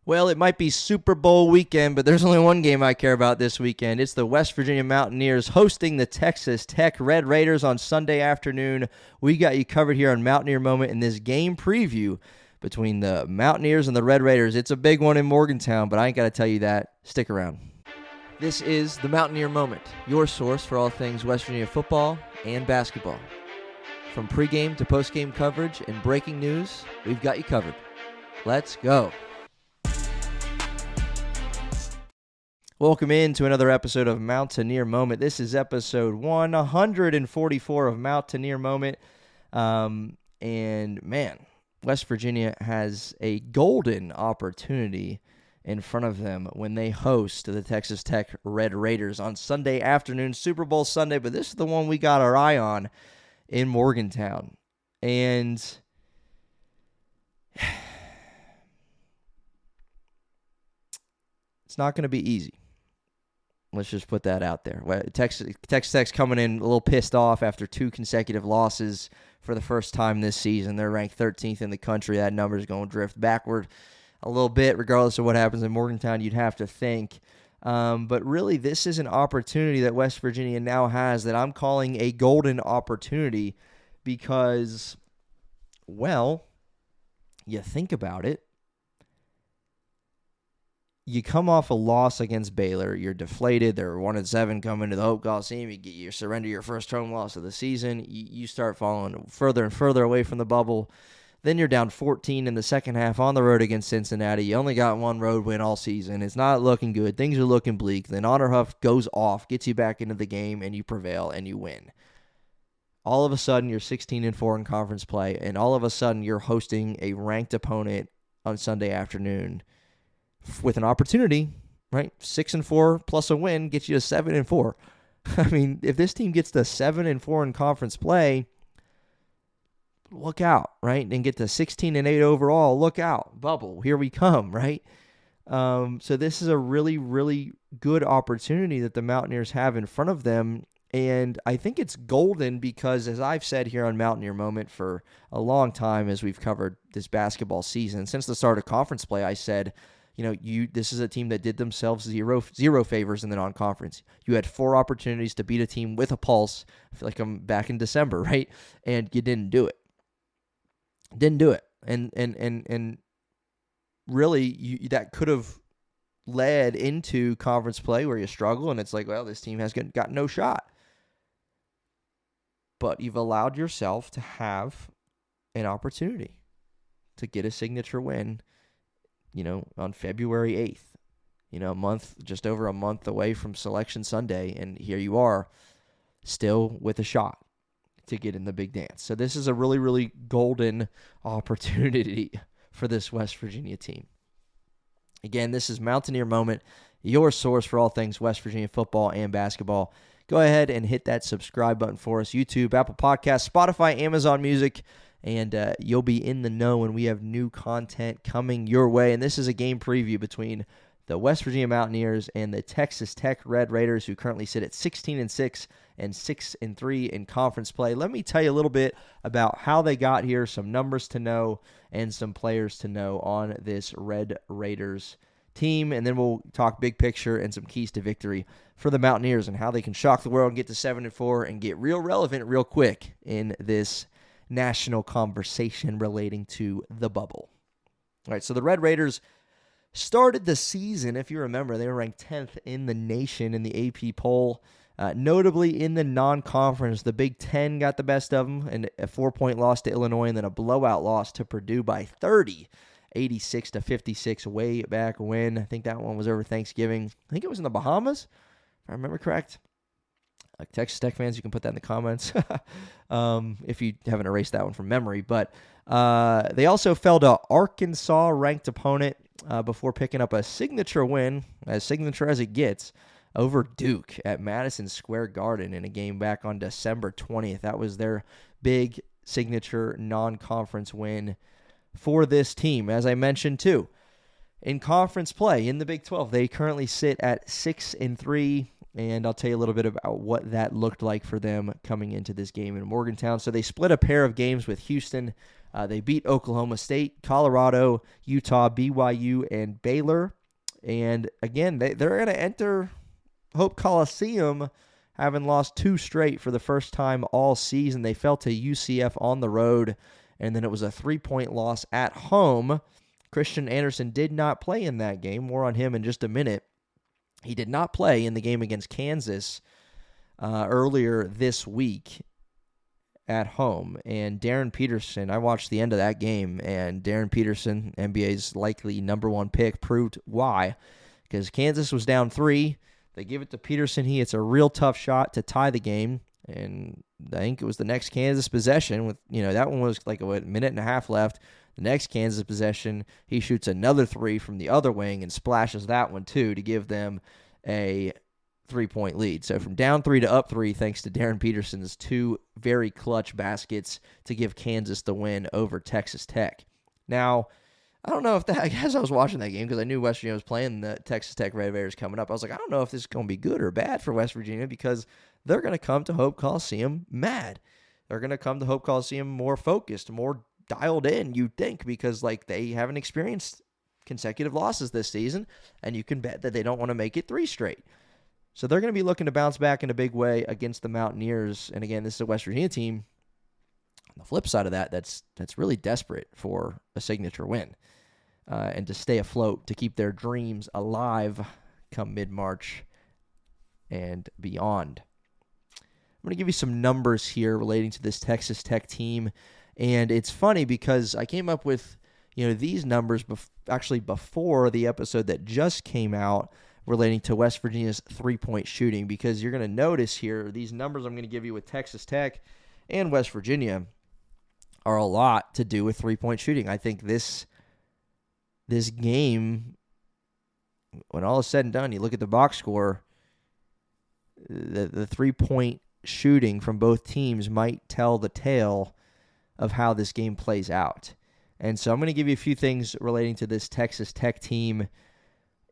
Well, it might be Super Bowl weekend, but there's only one game I care about this weekend. It's the West Virginia Mountaineers hosting the Texas Tech Red Raiders on Sunday afternoon. We got you covered here on Mountaineer Moment in this game preview between the Mountaineers and the Red Raiders. It's a big one in Morgantown, but I ain't got to tell you that. Stick around. This is the Mountaineer Moment, your source for all things West Virginia football and basketball. From pregame to postgame coverage and breaking news, we've got you covered. Let's go. Welcome in to another episode of Mountaineer Moment. This is episode 144 of Mountaineer Moment. And man, West Virginia has a golden opportunity in front of them when they host the Texas Tech Red Raiders on Sunday afternoon, Super Bowl Sunday. But this is the one we got our eye on in Morgantown. And it's not going to be easy. Let's just put that out there. Texas Tech's coming in a little pissed off after 2 consecutive losses for the first time this season. They're ranked 13th in the country. That number is going to drift backward a little bit, regardless of what happens in Morgantown, you'd have to think. But really, this is an opportunity that West Virginia now has that I'm calling a golden opportunity because, well, you think about it. You come off a loss against Baylor. You're deflated. They're 1-7 coming to the Hope Coliseum. You surrender your first home loss of the season. You start falling further and further away from the bubble. Then you're down 14 in the second half on the road against Cincinnati. You only got one road win all season. It's not looking good. Things are looking bleak. Then Honor Huff goes off, gets you back into the game, and you prevail and you win. All of a sudden, you're 16-4 in conference play, and all of a sudden, you're hosting a ranked opponent on Sunday afternoon with an opportunity, right? 6-4 plus a win gets you to 7-4. I mean, if this team gets to 7-4 in conference play, look out, right? And get to 16-8 overall, look out. Bubble, here we come, right? So this is a really, really good opportunity that the Mountaineers have in front of them. And I think it's golden because, as I've said here on Mountaineer Moment for a long time as we've covered this basketball season, since the start of conference play, I said, this is a team that did themselves zero favors in the non-conference. You had 4 opportunities to beat a team with a pulse. I feel like I'm back in December, right? And you didn't do it. And really, that could have led into conference play where you struggle, and it's like, well, this team has got no shot. But you've allowed yourself to have an opportunity to get a signature win, on February 8th, just over a month away from Selection Sunday, and here you are still with a shot to get in the big dance. So this is a really, really golden opportunity for this West Virginia team. Again, this is Mountaineer Moment, your source for all things West Virginia football and basketball. Go ahead and hit that subscribe button for us. YouTube, Apple Podcasts, Spotify, Amazon Music, and you'll be in the know when we have new content coming your way. And this is a game preview between the West Virginia Mountaineers and the Texas Tech Red Raiders, who currently sit at 16-6 and 6-3 in conference play. Let me tell you a little bit about how they got here, some numbers to know, and some players to know on this Red Raiders team. And then we'll talk big picture and some keys to victory for the Mountaineers and how they can shock the world and get to 7-4 and get real relevant real quick in this national conversation relating to the bubble. All right, so the Red Raiders started the season, if you remember, they were ranked 10th in the nation in the AP poll. Notably in the non-conference, the Big Ten got the best of them, and a 4-point loss to Illinois, and then a blowout loss to Purdue by 30, 86-56, way back when. I think that one was over Thanksgiving. I think it was in the Bahamas, if I remember correct. Like Texas Tech fans, you can put that in the comments if you haven't erased that one from memory. But they also fell to Arkansas-ranked opponent before picking up a signature win, as signature as it gets, over Duke at Madison Square Garden in a game back on December 20th. That was their big signature non-conference win for this team. As I mentioned, too, in conference play in the Big 12, they currently sit at 6-3. And I'll tell you a little bit about what that looked like for them coming into this game in Morgantown. So they split a pair of games with Houston They beat Oklahoma State, Colorado, Utah, BYU, and Baylor. And again, they're going to enter Hope Coliseum having lost 2 straight for the first time all season. They fell to UCF on the road, and then it was a 3-point loss at home. Christian Anderson did not play in that game. More on him in just a minute. He did not play in the game against Kansas earlier this week at home. And Darren Peterson, I watched the end of that game, and Darren Peterson, NBA's likely number 1 pick, proved why. Because Kansas was down 3. They give it to Peterson. He hits a real tough shot to tie the game. And I think it was the next Kansas possession with, that one was like a minute and a half left. The next Kansas possession, he shoots another 3 from the other wing and splashes that one too to give them a 3-point lead. So from down 3 to up 3, thanks to Darren Peterson's 2 very clutch baskets to give Kansas the win over Texas Tech. Now, I don't know if that, I guess I was watching that game because I knew West Virginia was playing the Texas Tech Red Raiders coming up. I was like, I don't know if this is going to be good or bad for West Virginia because they're going to come to Hope Coliseum mad. They're going to come to Hope Coliseum more focused, more dialed in, you'd think, because they haven't experienced consecutive losses this season, and you can bet that they don't want to make it 3 straight. So they're going to be looking to bounce back in a big way against the Mountaineers. And again, this is a West Virginia team. On the flip side of that, that's really desperate for a signature win. And to stay afloat, to keep their dreams alive come mid-March and beyond. I'm going to give you some numbers here relating to this Texas Tech team. And it's funny because I came up with, these numbers actually before the episode that just came out relating to West Virginia's 3-point shooting, because you're going to notice here, these numbers I'm going to give you with Texas Tech and West Virginia are a lot to do with 3-point shooting. I think this game, when all is said and done, you look at the box score, the 3-point shooting from both teams might tell the tale of how this game plays out. And so I'm going to give you a few things relating to this Texas Tech team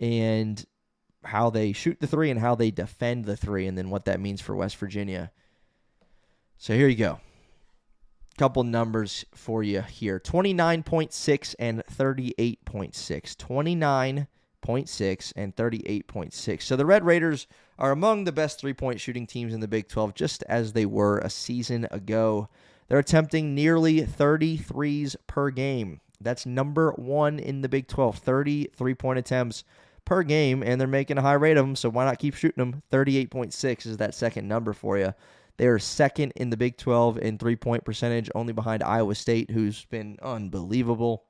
and how they shoot the 3 and how they defend the 3, and then what that means for West Virginia. So here you go. Couple numbers for you here. 29.6 and 38.6. 29.6 and 38.6. So the Red Raiders are among the best 3-point shooting teams in the Big 12, just as they were a season ago. They're attempting nearly 30 threes per game. That's number 1 in the Big 12, 30 3-point attempts per game, and they're making a high rate of them, so why not keep shooting them? 38.6 is that second number for you. They are second in the Big 12 in 3-point percentage, only behind Iowa State, who's been unbelievable,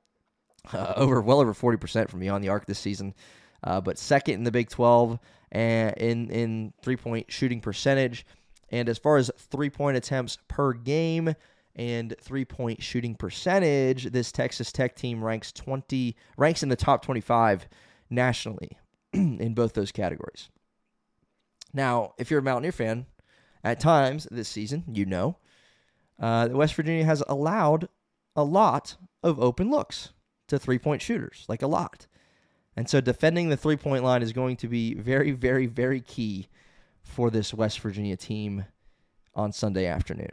well over 40% from beyond the arc this season, but second in the Big 12 in 3-point shooting percentage. And as far as 3-point attempts per game and 3-point shooting percentage, this Texas Tech team ranks in the top 25 nationally in both those categories. Now, if you're a Mountaineer fan, at times this season, that West Virginia has allowed a lot of open looks to 3-point shooters, like a lot. And so defending the 3-point line is going to be very, very, very key for this West Virginia team on Sunday afternoon.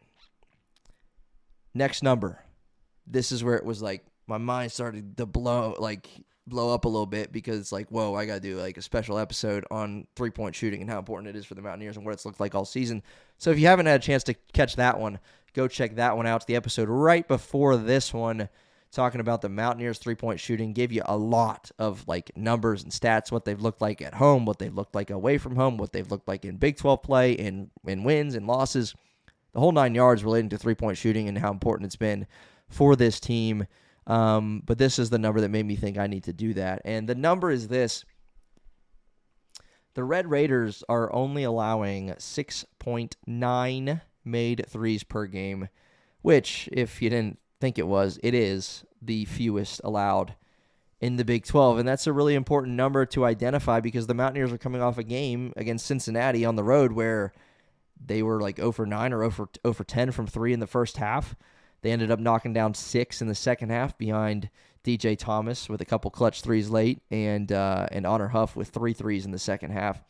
Next number. This is where it was like my mind started to blow up a little bit, because it's like, whoa, I got to do a special episode on 3-point shooting and how important it is for the Mountaineers and what it's looked like all season. So if you haven't had a chance to catch that one, go check that one out. It's the episode right before this one, talking about the Mountaineers 3-point shooting. Gave you a lot of numbers and stats, what they've looked like at home, what they've looked like away from home, what they've looked like in Big 12 play, in wins and losses, the whole 9 yards relating to 3-point shooting and how important it's been for this team. But this is the number that made me think I need to do that. And the number is this. The Red Raiders are only allowing 6.9 made threes per game, which, if you didn't think it is the fewest allowed in the Big 12. And that's a really important number to identify, because the Mountaineers are coming off a game against Cincinnati on the road where they were 0 for 9 or 0 for 10 from 3 in the first half. They ended up knocking down 6 in the second half behind DJ Thomas with a couple clutch threes late, and Honor Huff with 3 threes in the second half.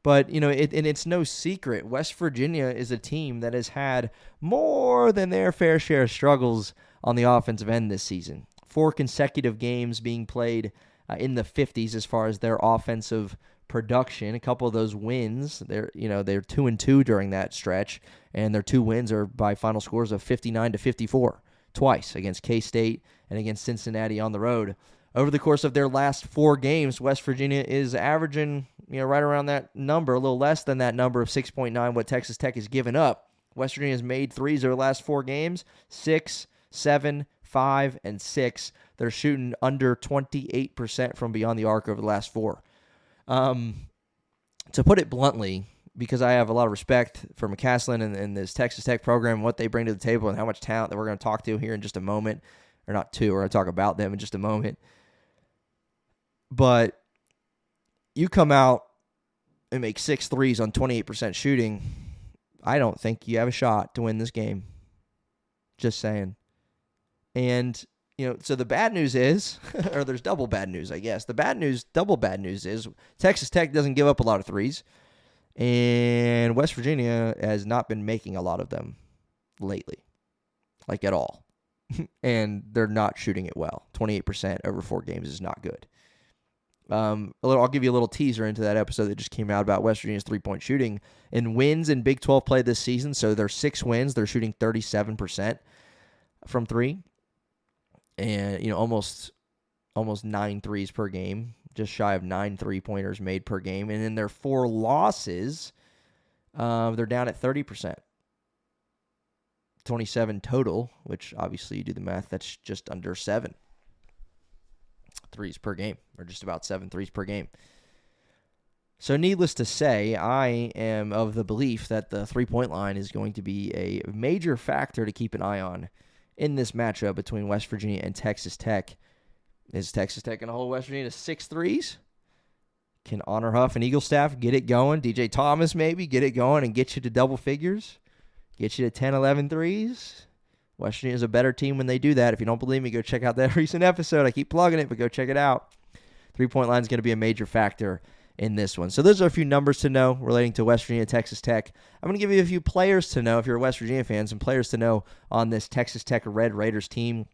But, and it's no secret, West Virginia is a team that has had more than their fair share of struggles on the offensive end this season. 4 consecutive games being played in the 50s as far as their offensive production. A couple of those wins, they're 2-2 during that stretch, and their 2 wins are by final scores of 59-54, twice against K-State and against Cincinnati on the road. Over the course of their last 4 games, West Virginia is averaging, right around that number, a little less than that number of 6.9, what Texas Tech has given up. West Virginia has made threes over the last 4 games, 6, 7, 5, and 6. They're shooting under 28% from beyond the arc over the last 4. To put it bluntly, because I have a lot of respect for McCaslin and this Texas Tech program, what they bring to the table, and how much talent that we're going to talk to here in just a moment, or not two, we're going to talk about them in just a moment. But you come out and make 6 threes on 28% shooting, I don't think you have a shot to win this game. Just saying. And, so the bad news is, or there's double bad news, I guess. Double bad news is Texas Tech doesn't give up a lot of threes, and West Virginia has not been making a lot of them lately, like at all. And they're not shooting it well. 28% over 4 games is not good. I'll give you a little teaser into that episode that just came out about West Virginia's 3-point shooting and wins in Big 12 play this season. So their 6 wins, they're shooting 37% from 3, and almost 9 threes per game, just shy of 9 3-pointers made per game. And in their 4 losses, they're down at 30%. 27 total, which obviously you do the math, that's just under 7 threes per game, or just about 7 threes per game. So needless to say, I am of the belief that the 3-point line is going to be a major factor to keep an eye on in this matchup between West Virginia and Texas Tech. Is Texas Tech going to hold West Virginia to 6 threes? Can Honor Huff and Eagle Staff get it going? DJ Thomas maybe get it going and get you to double figures? Get you to 10, 11 threes? West Virginia is a better team when they do that. If you don't believe me, go check out that recent episode. I keep plugging it, but go check it out. 3-point line is going to be a major factor in this one. So those are a few numbers to know relating to West Virginia, Texas Tech. I'm going to give you a few players to know if you're a West Virginia fan, some players to know on this Texas Tech Red Raiders team.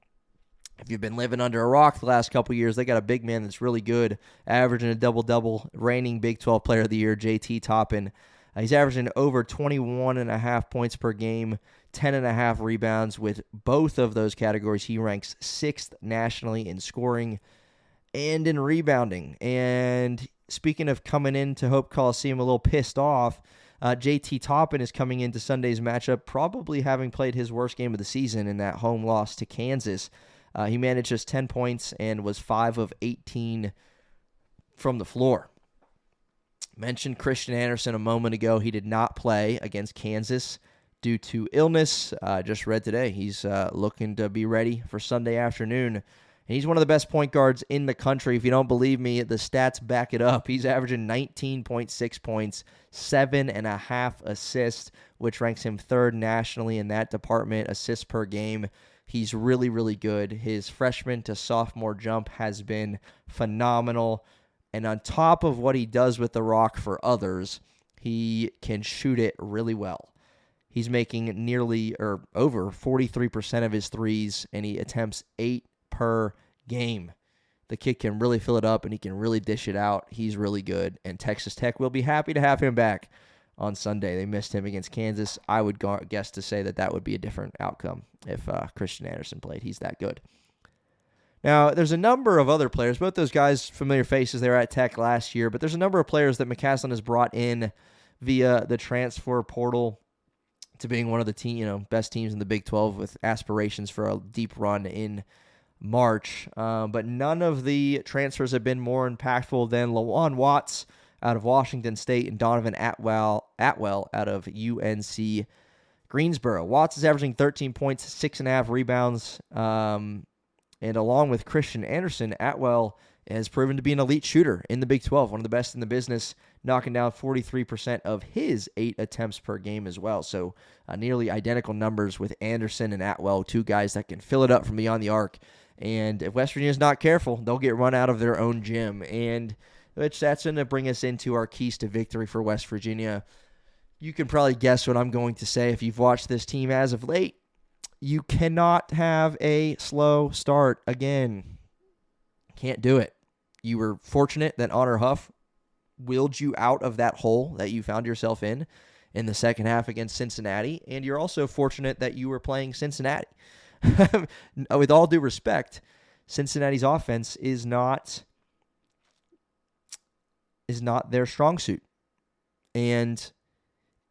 If you've been living under a rock the last couple years, they got a big man that's really good, averaging a double-double, reigning Big 12 Player of the Year, JT Toppin. He's averaging over 21.5 points per game, 10.5 rebounds. With both of those categories, he ranks 6th nationally in scoring and in rebounding. And speaking of coming into Hope Coliseum a little pissed off, JT Toppin is coming into Sunday's matchup probably having played his worst game of the season in that home loss to Kansas. He managed just 10 points and was 5 of 18 from the floor. Mentioned Christian Anderson a moment ago. He did not play against Kansas due to illness. Just read today he's looking to be ready for Sunday afternoon. And he's one of the best point guards in the country. If you don't believe me, the stats back it up. He's averaging 19.6 points, 7.5 assists, which ranks him 3rd nationally in that department, assists per game. He's really, really good. His freshman to sophomore jump has been phenomenal. And on top of what he does with the rock for others, he can shoot it really well. He's making nearly or over 43% of his threes, and he attempts 8 per game. The kid can really fill it up, and he can really dish it out. He's really good, and Texas Tech will be happy to have him back on Sunday. They missed him against Kansas. I would guess to say that would be a different outcome if Christian Anderson played. He's that good. Now, there's a number of other players. Both those guys, familiar faces, they were at Tech last year, but there's a number of players that McCaslin has brought in via the transfer portal to being one of the best teams in the Big 12 with aspirations for a deep run in March. But none of the transfers have been more impactful than Lawan Watts out of Washington State and Donovan Atwell out of UNC Greensboro. Watts is averaging 13 points, 6.5 rebounds, and along with Christian Anderson, Atwell has proven to be an elite shooter in the Big 12, one of the best in the business, knocking down 43% of his 8 attempts per game as well. So nearly identical numbers with Anderson and Atwell, 2 guys that can fill it up from beyond the arc. And if West Virginia's not careful, they'll get run out of their own gym. And which that's going to bring us into our keys to victory for West Virginia. You can probably guess what I'm going to say if you've watched this team as of late. You cannot have a slow start again. Can't do it. You were fortunate that Honor Huff willed you out of that hole that you found yourself in the second half against Cincinnati, and you're also fortunate that you were playing Cincinnati. With all due respect, Cincinnati's offense is not their strong suit. And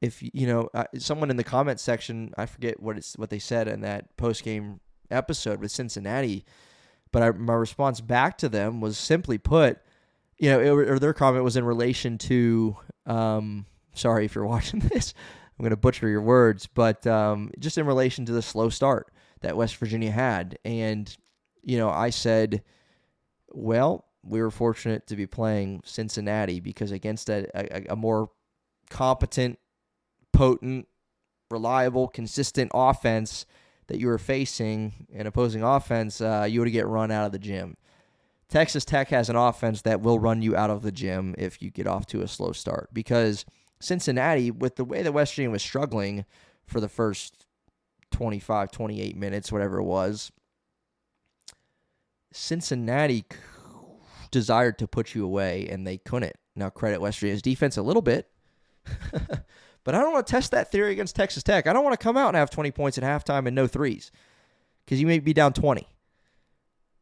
if someone in the comment section, I forget what they said in that post-game episode with Cincinnati, but my response back to them was simply put, their comment was in relation to, sorry if you're watching this, I'm going to butcher your words, but just in relation to the slow start that West Virginia had. And, I said, well, we were fortunate to be playing Cincinnati because against a more competent, potent, reliable, consistent offense that you were facing, an opposing offense, you would get run out of the gym. Texas Tech has an offense that will run you out of the gym if you get off to a slow start, because Cincinnati, with the way that West Virginia was struggling for the first 25, 28 minutes, whatever it was, Cincinnati desired to put you away, and they couldn't. Now, credit West Virginia's defense a little bit, but I don't want to test that theory against Texas Tech. I don't want to come out and have 20 points at halftime and no threes, because you may be down 20.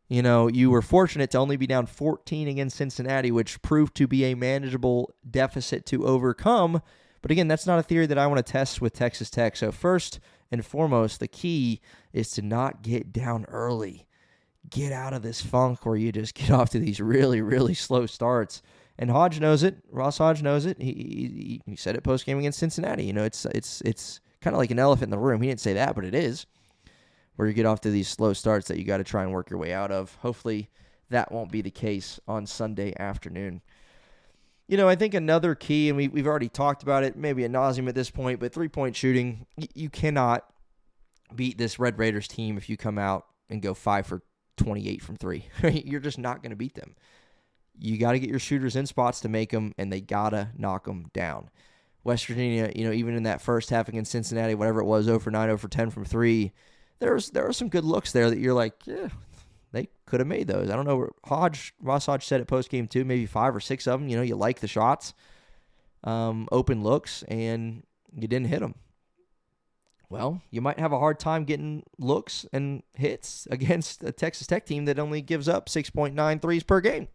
You were fortunate to only be down 14 against Cincinnati, which proved to be a manageable deficit to overcome. But again, that's not a theory that I want to test with Texas Tech. So first and foremost, the key is to not get down early. Get out of this funk where you just get off to these really, really slow starts. And Hodge knows it. Ross Hodge knows it. He said it post-game against Cincinnati. It's kind of like an elephant in the room. He didn't say that, but it is, where you get off to these slow starts that you got to try and work your way out of. Hopefully that won't be the case on Sunday afternoon. I think another key, and we've already talked about it, maybe ad nauseum at this point, but three-point shooting, you cannot beat this Red Raiders team if you come out and go 5 for 28 from 3. You're just not going to beat them. You got to get your shooters in spots to make them, and they got to knock them down. West Virginia, even in that first half against Cincinnati, whatever it was, 0 for 9, 0 for 10 from 3, there are some good looks there that you're like, yeah, they could have made those. I don't know. Ross Hodge said it post-game too, maybe 5 or 6 of them. You like the shots, open looks, and you didn't hit them. Well, you might have a hard time getting looks and hits against a Texas Tech team that only gives up 6.9 threes per game.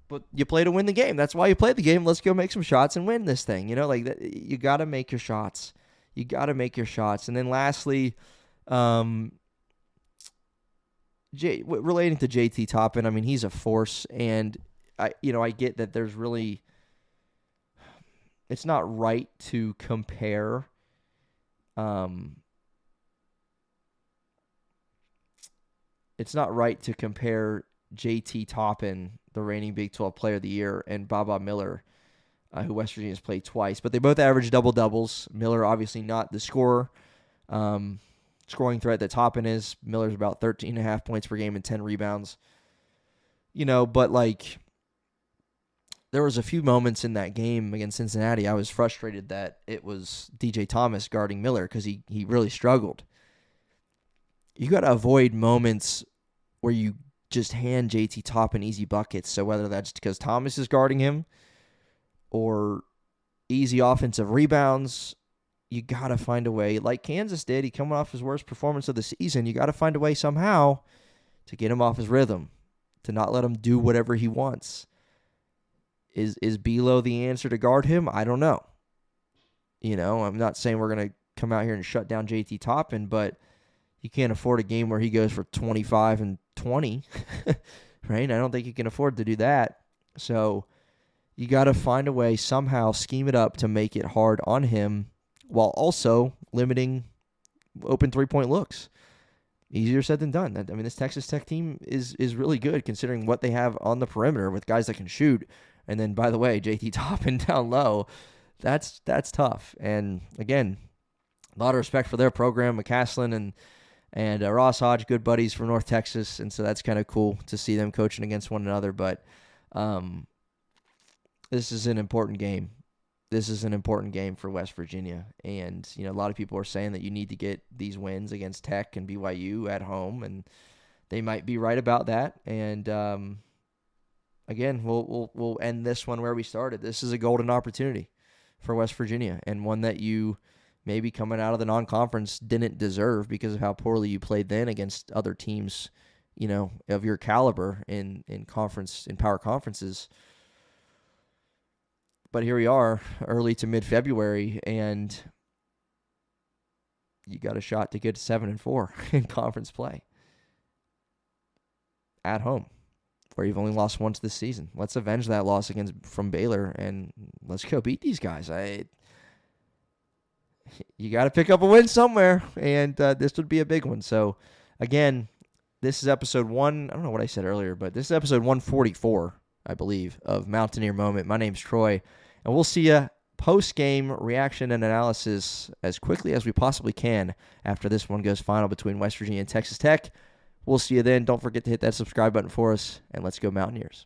But you play to win the game. That's why you play the game. Let's go make some shots and win this thing. You got to make your shots. You got to make your shots. And then lastly, relating to JT Toppin, he's a force, and I get that there's really, it's not right to compare JT Toppin, the reigning Big 12 Player of the Year, and Baba Miller, who West Virginia's played twice, but they both average double-doubles. Miller, obviously not the scorer, scoring threat that Toppin is. Miller's about 13.5 points per game and 10 rebounds. But there was a few moments in that game against Cincinnati, I was frustrated that it was DJ Thomas guarding Miller because he really struggled. You got to avoid moments where you just hand JT Toppin easy buckets. So whether that's because Thomas is guarding him or easy offensive rebounds, you got to find a way. Like Kansas did, he coming off his worst performance of the season. You got to find a way somehow to get him off his rhythm, to not let him do whatever he wants. Is Belo the answer to guard him? I don't know. I'm not saying we're going to come out here and shut down JT Toppin, but you can't afford a game where he goes for 25 and 20, right? I don't think you can afford to do that. So you got to find a way, somehow scheme it up to make it hard on him while also limiting open three-point looks. Easier said than done. This Texas Tech team is really good considering what they have on the perimeter with guys that can shoot. And then, by the way, JT Toppin down low, that's tough. And again, a lot of respect for their program, McCaslin and Ross Hodge, good buddies from North Texas, and so that's kind of cool to see them coaching against one another. But This is an important game. This is an important game for West Virginia. And, a lot of people are saying that you need to get these wins against Tech and BYU at home, and they might be right about that. And, again, we'll end this one where we started. This is a golden opportunity for West Virginia, and one that you maybe coming out of the non-conference didn't deserve because of how poorly you played then against other teams, of your caliber in power conferences. But here we are, early to mid-February, and you got a shot to get 7-4 in conference play at home, where you've only lost once this season. Let's avenge that loss from Baylor, and let's go beat these guys. You got to pick up a win somewhere, and this would be a big one. So, again, this is episode 1. I don't know what I said earlier, but this is episode 144, I believe, of Mountaineer Moment. My name's Troy, and we'll see you post-game reaction and analysis as quickly as we possibly can after this one goes final between West Virginia and Texas Tech. We'll see you then. Don't forget to hit that subscribe button for us, and let's go Mountaineers.